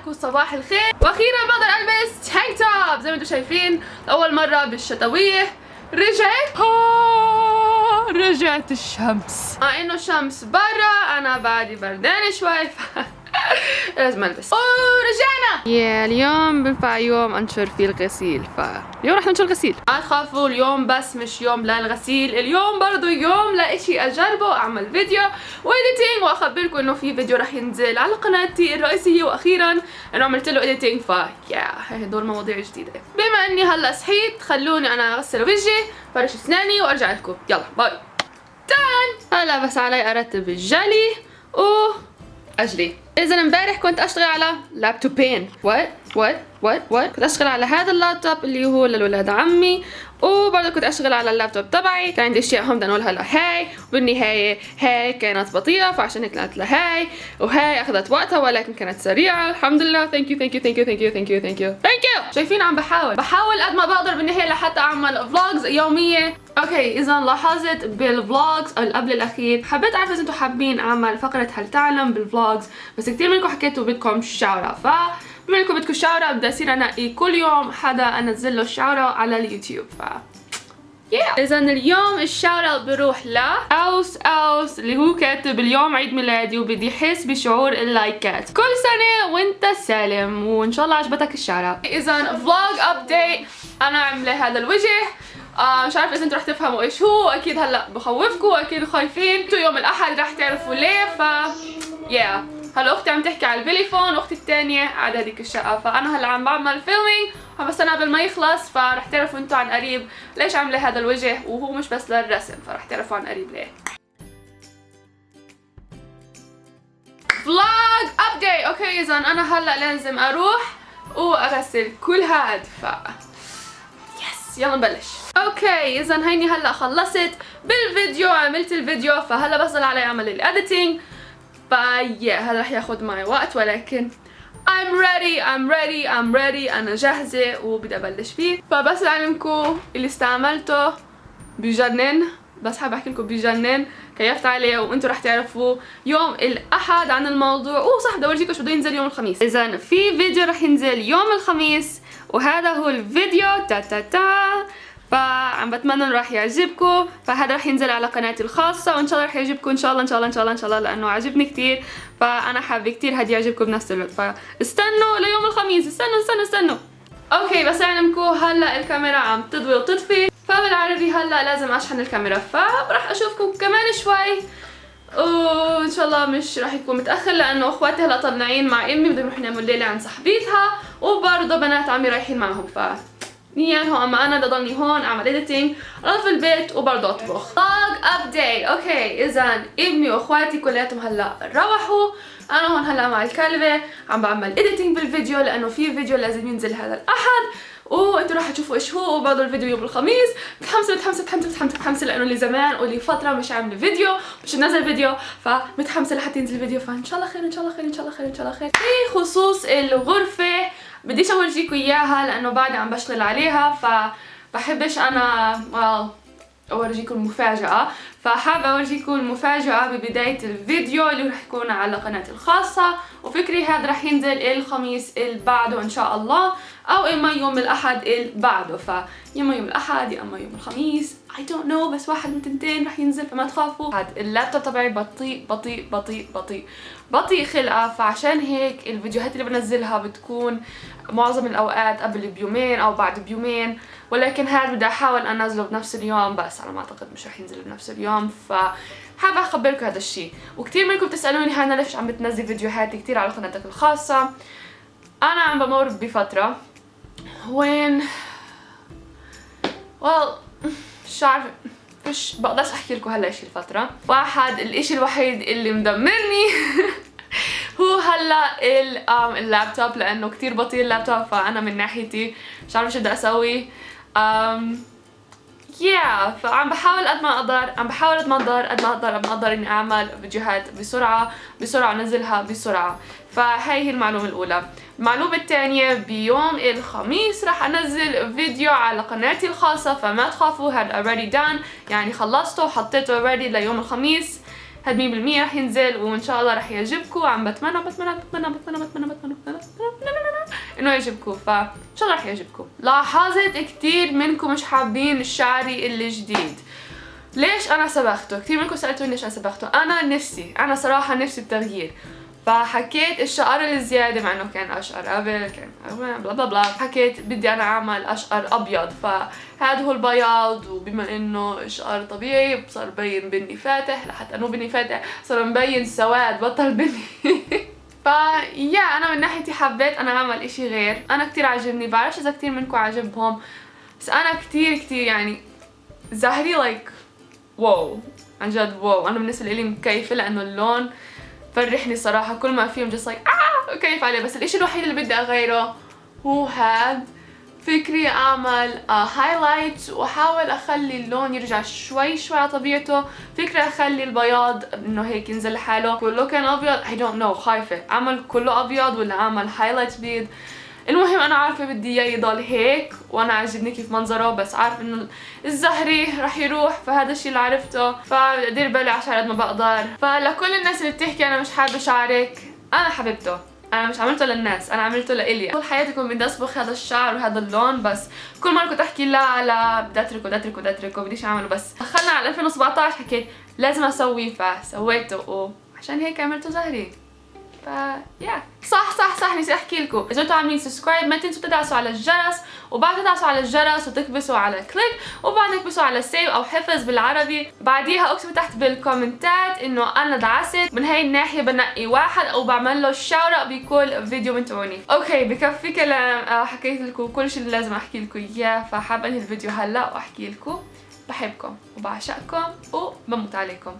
صباحكم صباح الخير. واخيرا بقدر البس تانك توب زي ما انتم شايفين لاول مره بالشتويه. رجعت الشمس، مع انه الشمس برا انا بعدي بردانه شوي لازم البس. ورجعنا. اليوم بنفع يوم انشر فيه الغسيل، فاليوم رح ننشر غسيل. ما تخافوا، اليوم بس مش يوم للغسيل، اليوم برضو يوم لإشي اجربه، اعمل فيديو وإيديتينج واخبركم انه في فيديو رح ينزل على قناتي الرئيسيه، واخيرا انه عملت له إيديتينج. هدول مواضيع جديده. بما اني هلا صحيت خلوني انا اغسل وجهي، فرش اسناني وارجع لكم. يلا باي. هلا بس علي ارتب الجلي اجري. اذا امبارح كنت اشتغل على لابتوبين. كنت اشتغل على هذا اللابتوب اللي هو للولاد عمي، وبرضه كنت اشتغل على اللابتوب تبعي. كان عندي اشياء هم بدي انقلها لهاي، وبالنهايه هاي كانت بطيئه فعشان هيك نقلت لهاي، وهاي اخذت وقتها ولكن كانت سريعه الحمد لله. ثانك يو. شايفين عم بحاول قد ما بقدر بالنهايه لحتى اعمل فلوجز يوميه. اوكي، اذا لاحظت بالفلوجز قبل الاخير حبيت اعرف اذا انتم حابين اعمل فقره هل تعلم بالفلوجز، بس كثير منكم حكيتوا بدكم شاورة، بما انكم بدكم شاورة بدي اصير انقي كل يوم حدا انزل له شاورة على اليوتيوب. اذا اليوم الشاورة بروح ل اوس اللي هو كاتب اليوم عيد ميلادي وبدي احس بشعور اللايكات. كل سنة وانت سالم، وان شاء الله عجبتك الشاورة. اذا فلوج ابديت، انا عاملة هذا الوجه. مش عارفه اذا انتوا رح تفهموا ايش هو، اكيد هلا بخوفكم، اكيد خايفين. انتوا يوم الاحد رح تعرفوا ليه. هلا اختي عم تحكي على البليفون، واختي الثانيه قاعده هذيك الشقه، فانا هلا عم بعمل فيلمينج وعم بستنى قبل ما يخلص، فرح تعرفوا انتوا عن قريب ليش عامله هذا الوجه، وهو مش بس للرسم، فرح تعرفوا عن قريب ليه. فلوج ابديت. اوكي، اذا انا هلا لازم اروح واغسل كل هاد، يلا نبلش. اوكي، اذا هيني هلا خلصت بالفيديو، عملت الفيديو، فهلا بس ضل علي اعمل الاديتنج. هذا رح ياخذ معي وقت، ولكن I'm ready. انا جاهزه وبدي ابلش فيه. فبس اعلمكم اللي استعملته بجنن، بس حابه احكي لكم بجنن، كيفت عليه وانتم رح تعرفوا يوم الاحد عن الموضوع. صح، بدي اورجيكم شو بده ينزل يوم الخميس. اذا في فيديو رح ينزل يوم الخميس، وهذا هو الفيديو فعم بتمنى انه راح يعجبكم. فهذا راح ينزل على قناتي الخاصه، وان شاء الله راح يعجبكم ان شاء الله لانه عجبني كثير، فانا حابه كثير هدي يعجبكم بنفس الوقت. فاستنوا ليوم الخميس، استنوا. اوكي، بس اعلمكم هلا الكاميرا عم تضوي وتطفي، فبالعربي هلا لازم اشحن الكاميرا، فراح اشوفكم كمان شوي، وان شاء الله مش راح يكون متاخر لانه اخواتي هلا طالعين مع امي بدهم يروحوا يناموا الليله عند صاحبيتها، وبرضه بنات عمي رايحين معهم، نيانهم، اما انا بدي ضلني هون اعمل اديتنج، انظف البيت وبرضه اطبخ. فلوج ابديت. اوكي، اذا امي واخواتي كلياتهم هلا روحوا، انا هون هلا مع الكلبه عم بعمل اديتنج بالفيديو، لانه في فيديو لازم ينزل هذا الاحد، وانتوا راح تشوفوا ايش هو، وبرضه الفيديو يوم الخميس. متحمسه لانه لي زمان ولي فتره مش عامله فيديو، مش نزل فيديو، فمتحمسه لحتى ينزل فيديو، فان شاء الله خير. في خصوص الغرفه بديش اورجيكم اياها لانه بعد عم بشتغل عليها، فبحبش انا اورجيكم مفاجأة، فحابة اورجيكم المفاجأة ببداية الفيديو اللي رح يكون على قناتي الخاصة. وفكري هذا رح ينزل الخميس اللي بعده ان شاء الله، او اما يوم الاحد اللي بعده، يوم الاحد يا اما يوم الخميس، I don't know، بس واحد من تنتين رح ينزل، فما تخافوا. هاد اللابتوب تبعي بطيء خلقه، فعشان هيك الفيديوهات اللي بنزلها بتكون معظم الاوقات قبل بيومين او بعد بيومين، ولكن هاد بدي احاول انزله بنفس اليوم، بس على ما اعتقد مش رح ينزل بنفس اليوم. فحابه اخبركم هذا الشيء. وكثير منكم بتسالوني هانا ليش عم بتنزل فيديوهات كثير على قناتك الخاصه. انا عم بمر بفتره وين مش عارفه، مش بقدرش احكي لكم هلا ايش الفتره. الاشي الوحيد اللي مدمرني هو هلا اللابتوب، لانه كتير بطيء اللابتوب، فانا من ناحيتي مش عارفه شو بدي اسوي. فعم بحاول قد ما اقدر اني اعمل فيديوهات بسرعه انزلها بسرعه. فهي هي المعلومه الاولى. المعلومه الثانيه، بيوم الخميس راح انزل فيديو على قناتي الخاصه، فما تخافوا، هذا already done، يعني خلصته وحطيته already ليوم الخميس. هاد 100% رح ينزل وان شاء الله رح يعجبكم. عم بتمنى بتمنى بتمنى بتمنى بتمنى بتمنى بتمنى انه يعجبكم، فان شاء الله رح يعجبكم. لاحظت كتير منكم مش حابين شعري الجديد. ليش انا صبغته؟ كثير منكم سالتوني ليش انا صبغته. انا صراحه نفسي بتغيير، فحكيت الشعر الزياده مع انه كان اشقر قبل، كان بلا بلا بلا، حكيت بدي انا اعمل اشقر ابيض، فهذا هو البياض. وبما انه شعر طبيعي صار مبين بني فاتح، لحتى انه بني فاتح صار مبين سواد بطل بني. فيا انا من ناحيتي حبيت انا اعمل اشي غير. انا كتير عجبني، بعرفش اذا كتير منكم عجبهم، بس انا كتير يعني زهري لايك واو، عن جد واو. انا بالنسبه لي مكيفه لانه اللون فرحني صراحه، كل ما فيهم جس لايك كيف عليه. بس الاشي الوحيد اللي بدي اغيره هو هاد. فكري اعمل هايلايت واحاول اخلي اللون يرجع شوي على طبيعته. فكري اخلي البياض انه هيك ينزل لحاله. كله كان ابيض I don't know، خايفه اعمل كله ابيض ولا اعمل هايلايت بيض. المهم انا عارفه بدي اياه يضل هيك، وانا عاجبني كيف منظره، بس عارف انه الزهري رح يروح، فهذا الشيء اللي عرفته، فدير بالي على شعري قد ما بقدر. فلكل الناس اللي بتحكي انا مش حابه شعرك، انا حبيبته. انا مش عملته للناس، انا عملته لإلي. طول حياتكم بدي اصبغ هذا الشعر وهذا اللون، بس كل مره كنت احكي لا بدي اتركه بديش اعمله. بس دخلنا على 2017 حكيت لازم اسويه، فسويته وعشان هيك عملته زهري. يا صح نسيت احكي لكم، اذا انتم عاملين سبسكرايب ما تنسوا تدعسوا على الجرس، وبعد تدعسوا على الجرس وتكبسوا على كليك، وبعد تكبسوا على سيف او حفظ بالعربي. بعديها اكتبوا تحت بالكومنتات انه انا دعست. من هاي الناحيه بنقي واحد او بعمل له شاورا بكل فيديو بنتعوني. اوكي بكفي كلام، حكيت لكم كل شيء اللي لازم احكي لكم اياه، فحابه انهي الفيديو هلا واحكي لكم بحبكم وبعشقكم وبموت عليكم.